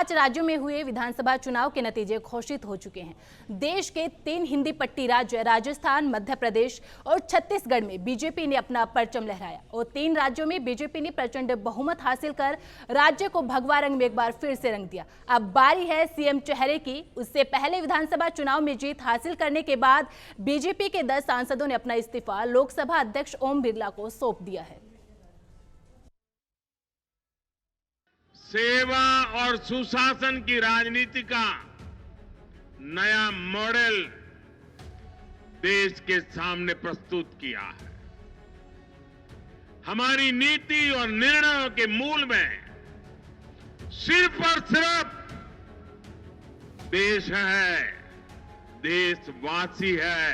5 राज्यों में हुए विधानसभा चुनाव के नतीजे घोषित हो चुके हैं। देश के 3 हिंदी पट्टी राज्य राजस्थान, मध्य प्रदेश और छत्तीसगढ़ में बीजेपी ने अपना परचम लहराया और 3 राज्यों में बीजेपी ने प्रचंड बहुमत हासिल कर राज्य को भगवा रंग में एक बार फिर से रंग दिया। अब बारी है सीएम चेहरे की। उससे पहले विधानसभा चुनाव में जीत हासिल करने के बाद बीजेपी के 10 सांसदों ने अपना इस्तीफा लोकसभा अध्यक्ष ओम बिरला को सौंप दिया है। सेवा और सुशासन की राजनीति का नया मॉडल देश के सामने प्रस्तुत किया है। हमारी नीति और निर्णयों के मूल में सिर्फ और सिर्फ देश है, देशवासी है,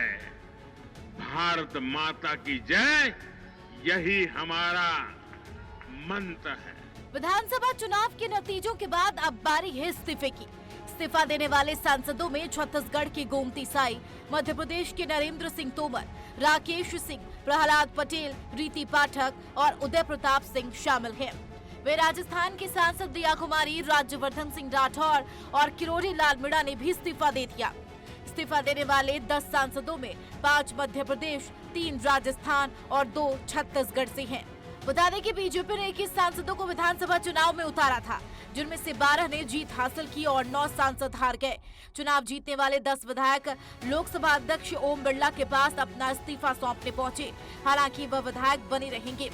भारत माता की जय, यही हमारा मंत्र है। विधानसभा चुनाव के नतीजों के बाद अब बारी है इस्तीफे की। इस्तीफा देने वाले सांसदों में छत्तीसगढ़ के गोमती साई, मध्य प्रदेश के नरेंद्र सिंह तोमर, राकेश सिंह, प्रहलाद पटेल, रीति पाठक और उदय प्रताप सिंह शामिल हैं। वे राजस्थान के सांसद दिया कुमारी, राज्यवर्धन सिंह राठौर और किरोड़ी लाल मीणा ने भी इस्तीफा दे दिया। इस्तीफा देने वाले 10 सांसदों में 5 मध्य प्रदेश, 3 राजस्थान और 2 छत्तीसगढ़ से हैं। बता दें कि बीजेपी ने 21 सांसदों को विधानसभा चुनाव में उतारा था, जिनमें से 12 ने जीत हासिल की और 9 सांसद हार गए। चुनाव जीतने वाले 10 विधायक लोकसभा अध्यक्ष ओम बिरला के पास अपना इस्तीफा सौंपने पहुंचे। हालांकि वह विधायक बने रहेंगे।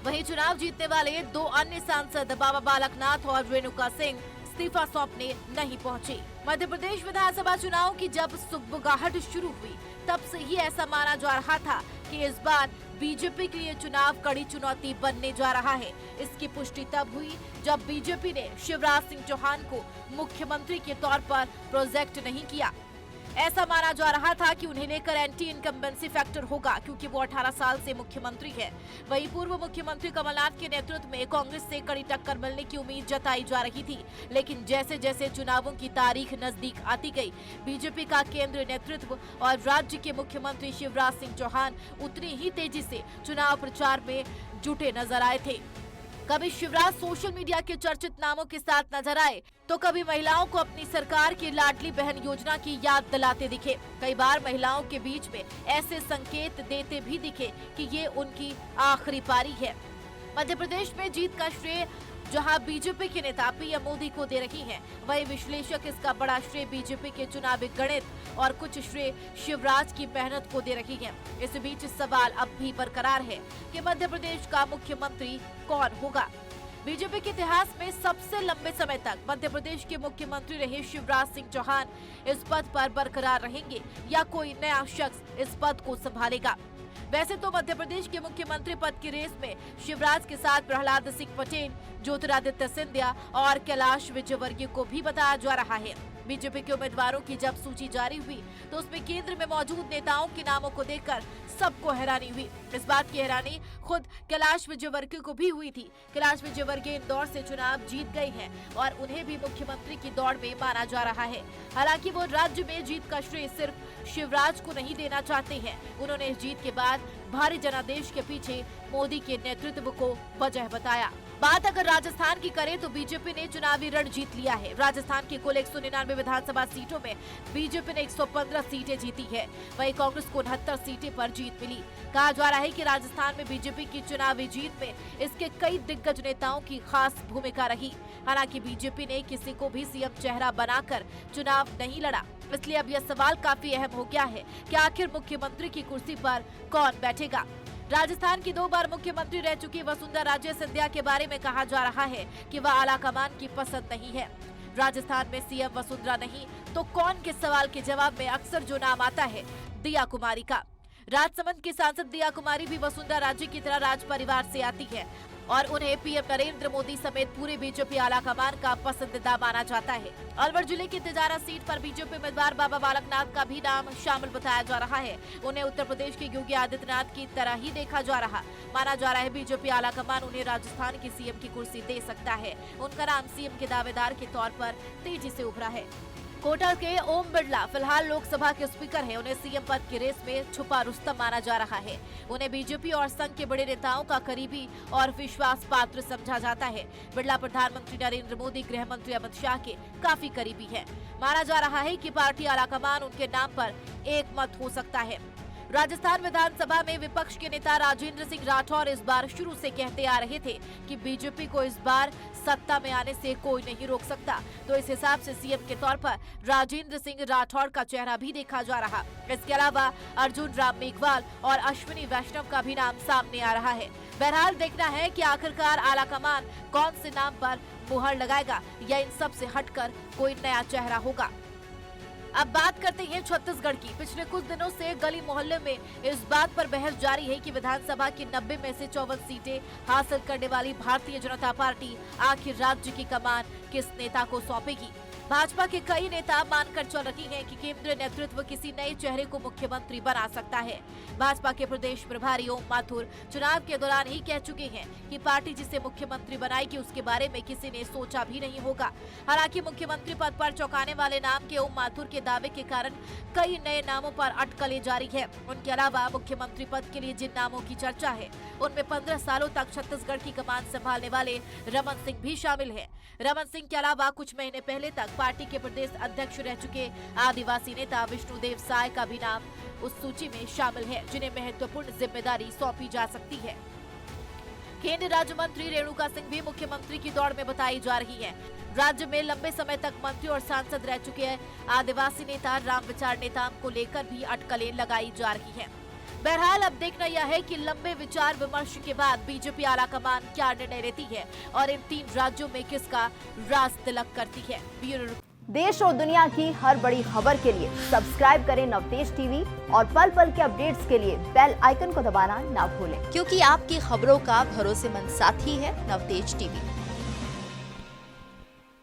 वहीं चुनाव जीतने वाले 2 अन्य सांसद बाबा बालकनाथ और रेणुका सिंह इस्तीफा सौंपने नहीं पहुंचे। मध्य प्रदेश विधानसभा चुनाव की जब सुगबुगाहट शुरू हुई, तब से ही ऐसा माना जा रहा था कि इस बार बीजेपी के लिए चुनाव कड़ी चुनौती बनने जा रहा है। इसकी पुष्टि तब हुई जब बीजेपी ने शिवराज सिंह चौहान को मुख्यमंत्री के तौर पर प्रोजेक्ट नहीं किया। ऐसा माना जा रहा था कि उन्हें लेकर एंटी इनकम्बेंसी फैक्टर होगा, क्योंकि वो 18 साल से मुख्यमंत्री है। वहीं पूर्व मुख्यमंत्री कमलनाथ के नेतृत्व में कांग्रेस से कड़ी टक्कर मिलने की उम्मीद जताई जा रही थी। लेकिन जैसे जैसे चुनावों की तारीख नजदीक आती गई, बीजेपी का केंद्रीय नेतृत्व और राज्य के मुख्यमंत्री शिवराज सिंह चौहान उतनी ही तेजी से चुनाव प्रचार में जुटे नजर आए थे। कभी शिवराज सोशल मीडिया के चर्चित नामों के साथ नजर आए, तो कभी महिलाओं को अपनी सरकार की लाडली बहन योजना की याद दिलाते दिखे। कई बार महिलाओं के बीच में ऐसे संकेत देते भी दिखे कि ये उनकी आखिरी पारी है। मध्य प्रदेश में जीत का श्रेय जहां बीजेपी के नेता पीएम मोदी को दे रही हैं, वहीं विश्लेषक इसका बड़ा श्रेय बीजेपी के चुनावी गणित और कुछ श्रेय शिवराज की मेहनत को दे रही है। इस बीच सवाल अब भी बरकरार है कि मध्य प्रदेश का मुख्यमंत्री कौन होगा। बीजेपी के इतिहास में सबसे लंबे समय तक मध्य प्रदेश के मुख्यमंत्री रहे शिवराज सिंह चौहान इस पद पर बरकरार रहेंगे या कोई नया शख्स इस पद को संभालेगा। वैसे तो मध्य प्रदेश के मुख्यमंत्री पद की रेस में शिवराज के साथ प्रहलाद सिंह पटेल, ज्योतिरादित्य सिंधिया और कैलाश विजयवर्गीय को भी बताया जा रहा है। बीजेपी के उम्मीदवारों की जब सूची जारी हुई, तो उसमें केंद्र में मौजूद नेताओं के नामों को देखकर सबको हैरानी हुई। इस बात की हैरानी खुद कैलाश विजयवर्गीय को भी हुई थी। कैलाश विजयवर्गीय इंदौर से चुनाव जीत गए हैं और उन्हें भी मुख्यमंत्री की दौड़ में माना जा रहा है। हालांकि वो राज्य में जीत का श्रेय सिर्फ शिवराज को नहीं देना चाहते हैं। उन्होंने इस जीत के बाद भारी जनादेश के पीछे मोदी के नेतृत्व को वजह बताया। बात अगर राजस्थान की करें तो बीजेपी ने चुनावी रण जीत लिया है। राजस्थान की कुल 199 विधानसभा सीटों में बीजेपी ने 115 सीटें जीती है। वहीं कांग्रेस को 69 सीटें पर जीत मिली। कहा जा रहा है कि राजस्थान में बीजेपी की चुनावी जीत में इसके कई दिग्गज नेताओं की खास भूमिका रही। हालांकि बीजेपी ने किसी को भी सीएम चेहरा बनाकर चुनाव नहीं लड़ा, इसलिए अब यह सवाल काफी अहम हो गया है कि आखिर मुख्यमंत्री की कुर्सी पर कौन बैठेगा। राजस्थान की 2 बार मुख्यमंत्री रह चुकी वसुंधरा राजे सिंधिया के बारे में कहा जा रहा है कि वह आलाकमान की पसंद नहीं है। राजस्थान में सीएम वसुंधरा नहीं तो कौन के सवाल के जवाब में अक्सर जो नाम आता है, दिया कुमारी का। राजसमंद की सांसद दिया कुमारी भी वसुंधरा राजे की तरह राज परिवार से आती है और उन्हें पीएम नरेंद्र मोदी समेत पूरे बीजेपी आलाकमान का पसंदीदा माना जाता है। अलवर जिले की तिजारा सीट पर बीजेपी उम्मीदवार बाबा बालकनाथ का भी नाम शामिल बताया जा रहा है। उन्हें उत्तर प्रदेश के योगी आदित्यनाथ की तरह ही देखा जा रहा। माना जा रहा है बीजेपी आलाकमान उन्हें राजस्थान की सीएम की कुर्सी दे सकता है। उनका नाम सीएम के दावेदार के तौर पर तेजी से उभरा है। कोटा के ओम बिरला फिलहाल लोकसभा के स्पीकर हैं। उन्हें सीएम पद की रेस में छुपा रुस्तम माना जा रहा है। उन्हें बीजेपी और संघ के बड़े नेताओं का करीबी और विश्वास पात्र समझा जाता है। बिरला प्रधानमंत्री नरेंद्र मोदी, गृह मंत्री अमित शाह के काफी करीबी है। माना जा रहा है कि पार्टी आलाकमान उनके नाम पर एक मत हो सकता है। राजस्थान विधानसभा में विपक्ष के नेता राजेंद्र सिंह राठौर इस बार शुरू से कहते आ रहे थे कि बीजेपी को इस बार सत्ता में आने से कोई नहीं रोक सकता, तो इस हिसाब से सीएम के तौर पर राजेंद्र सिंह राठौर का चेहरा भी देखा जा रहा। इसके अलावा अर्जुन राम मेघवाल और अश्विनी वैष्णव का भी नाम सामने आ रहा है। बहरहाल देखना है कि आखिरकार आलाकमान कौन से नाम पर मुहर लगाएगा या इन सब से हटकर कोई नया चेहरा होगा। अब बात करते हैं छत्तीसगढ़ की। पिछले कुछ दिनों से गली मोहल्ले में इस बात पर बहस जारी है कि विधानसभा की 90 में से 54 सीटें हासिल करने वाली भारतीय जनता पार्टी आखिर राज्य की कमान किस नेता को सौंपेगी। भाजपा के कई नेता मानकर चल रही हैं कि केंद्रीय नेतृत्व किसी नए चेहरे को मुख्यमंत्री बना सकता है। भाजपा के प्रदेश प्रभारी ओम माथुर चुनाव के दौरान ही कह चुके हैं कि पार्टी जिसे मुख्यमंत्री बनाएगी उसके बारे में किसी ने सोचा भी नहीं होगा। हालांकि मुख्यमंत्री पद पर चौंकाने वाले नाम के ओम माथुर के दावे के कारण कई नए नामों पर अटकलें जारी है। उनके अलावा मुख्यमंत्री पद के लिए जिन नामों की चर्चा है उनमें 15 सालों तक छत्तीसगढ़ की कमान संभालने वाले रमन सिंह भी शामिल है। रमन सिंह के अलावा कुछ महीने पहले तक पार्टी के प्रदेश अध्यक्ष रह चुके आदिवासी नेता विष्णुदेव साय का भी नाम उस सूची में शामिल है, जिन्हें महत्वपूर्ण जिम्मेदारी सौंपी जा सकती है। केंद्रीय राज्य मंत्री रेणुका सिंह भी मुख्यमंत्री की दौड़ में बताई जा रही है। राज्य में लंबे समय तक मंत्री और सांसद रह चुके हैं आदिवासी नेता राम विचार नेताम को लेकर भी अटकलें लगाई जा रही है। बहरहाल अब देखना यह है कि लंबे विचार विमर्श के बाद बीजेपी आलाकमान क्या निर्णय लेती है और इन 3 राज्यों में किसका राज तिलक करती है। ब्यूरो देश और दुनिया की हर बड़ी खबर के लिए सब्सक्राइब करें नवतेज टीवी और पल पल के अपडेट्स के लिए बेल आइकन को दबाना ना भूलें, क्योंकि आपकी खबरों का भरोसेमंद साथी है नवतेज टीवी।